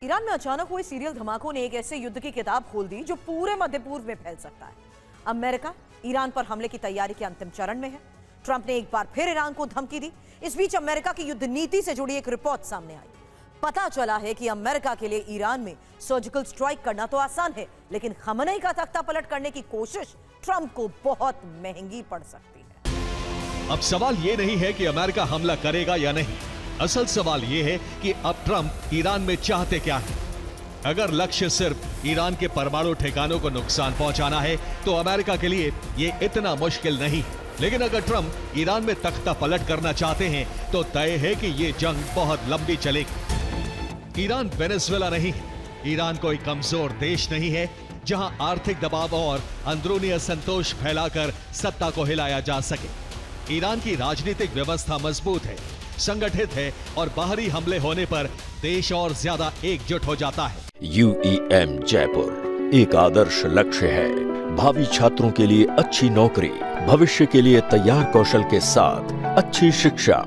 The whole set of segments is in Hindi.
ईरान में अचानक हुए सीरियल धमाकों ने एक ऐसे युद्ध की किताब खोल दी जो पूरे मध्य पूर्व में फैल सकता है। अमेरिका ईरान पर हमले की तैयारी के अंतिम चरण में है। ट्रंप ने एक बार फिर ईरान को धमकी दी। इस बीच अमेरिका की युद्ध नीति से जुड़ी एक रिपोर्ट सामने आई। पता चला है कि अमेरिका के लिए ईरान में सर्जिकल स्ट्राइक करना तो आसान है, लेकिन खमेनी का तख्ता पलट करने की कोशिश ट्रंप को बहुत महंगी पड़ सकती है। अब सवाल यह नहीं है कि अमेरिका हमला करेगा या नहीं, असल सवाल यह है कि अब ट्रंप ईरान में चाहते क्या है। अगर लक्ष्य सिर्फ ईरान के परमाणु ठिकानों को नुकसान पहुंचाना है तो अमेरिका के लिए यह इतना मुश्किल नहीं, लेकिन अगर ट्रंप ईरान में तख्ता पलट करना चाहते हैं तो तय है कि यह जंग बहुत लंबी चलेगी। ईरान वेनेजुएला नहीं है, ईरान कोई कमजोर देश नहीं है जहां आर्थिक दबाव और अंदरूनी असंतोष फैलाकर सत्ता को हिलाया जा सके। ईरान की राजनीतिक व्यवस्था मजबूत है, संगठित है और बाहरी हमले होने पर देश और ज्यादा एकजुट हो जाता है। UEM जयपुर एक आदर्श लक्ष्य है। भावी छात्रों के लिए अच्छी नौकरी, भविष्य के लिए तैयार कौशल के साथ अच्छी शिक्षा।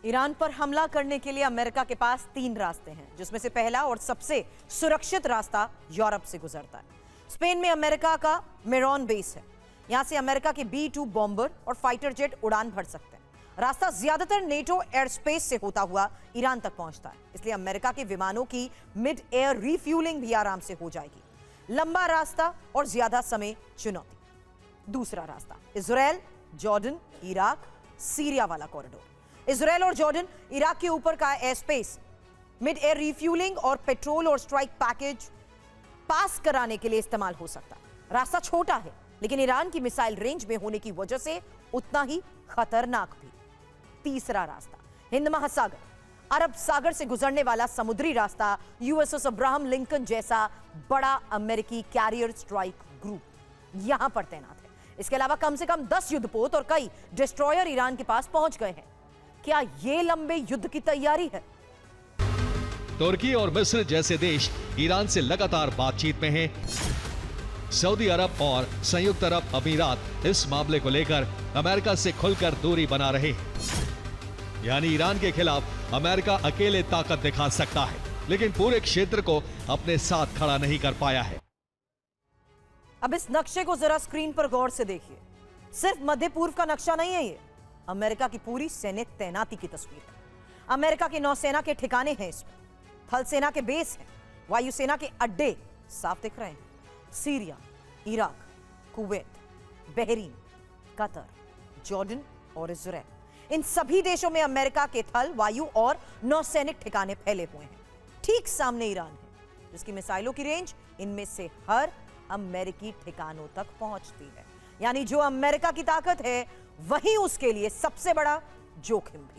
ईरान पर हमला करने के लिए अमेरिका के पास 3 रास्ते हैं, जिसमें से पहला और सबसे सुरक्षित रास्ता यूरोप से गुजरता है। स्पेन में अमेरिका का मेरॉन बेस है। यहां से अमेरिका के B-2 बॉम्बर और फाइटर जेट उड़ान भर सकते हैं। रास्ता ज्यादातर नेटो एयर स्पेस से होता हुआ ईरान तक पहुंचता है, इसलिए अमेरिका के विमानों की मिड एयर रिफ्यूलिंग भी आराम से हो जाएगी। लंबा रास्ता और ज्यादा समय चुनौती। दूसरा रास्ता इजराइल, जॉर्डन, इराक, सीरिया वाला कॉरिडोर। इजराइल और जॉर्डन इराक के ऊपर का air space mid air refuelling और पेट्रोल और स्ट्राइक पैकेज पास कराने के लिए इस्तेमाल हो सकता है। रास्ता छोटा है, लेकिन ईरान की मिसाइल रेंज में होने की वजह से उतना ही खतरनाक भी। तीसरा रास्ता हिंद महासागर, अरब सागर से गुजरने वाला समुद्री रास्ता USS अब्राहम लिंकन जैसा बड़ा अमेरिकी कैरियर स्ट्राइक ग्रुप यहां पर तैनात है। इसके अलावा कम से कम 10 युद्धपोत और कई डिस्ट्रॉयर ईरान के पास पहुंच गए हैं। क्या यह लंबे युद्ध की तैयारी है? तुर्की और मिस्र जैसे देश ईरान से लगातार बातचीत में हैं। सऊदी अरब और संयुक्त अरब अमीरात इस मामले को लेकर अमेरिका से खुलकर दूरी बना रहे हैं। यानी ईरान के खिलाफ अमेरिका अकेले ताकत दिखा सकता है, लेकिन पूरे क्षेत्र को अपने साथ खड़ा नहीं कर पाया है। अब इस नक्शे को जरा स्क्रीन पर गौर से देखिए। सिर्फ मध्य पूर्व का नक्शा नहीं है, ये अमेरिका की पूरी सैनिक तैनाती की तस्वीर है। अमेरिका की नौसेना के ठिकाने हैं इसमें, थल सेना के बेस हैं, वायुसेना के अड्डे साफ दिख रहे हैं। Syria, Iraq, Kuwait, Bahrain, Qatar, Jordan और इजराइल, इन सभी देशों में अमेरिका के थल, वायु और नौसैनिक ठिकाने फैले हुए हैं। ठीक सामने ईरान है, जिसकी मिसाइलों की रेंज इनमें से हर अमेरिकी ठिकानों तक पहुंचती है। यानी जो अमेरिका की ताकत है, वही उसके लिए सबसे बड़ा जोखिम भी।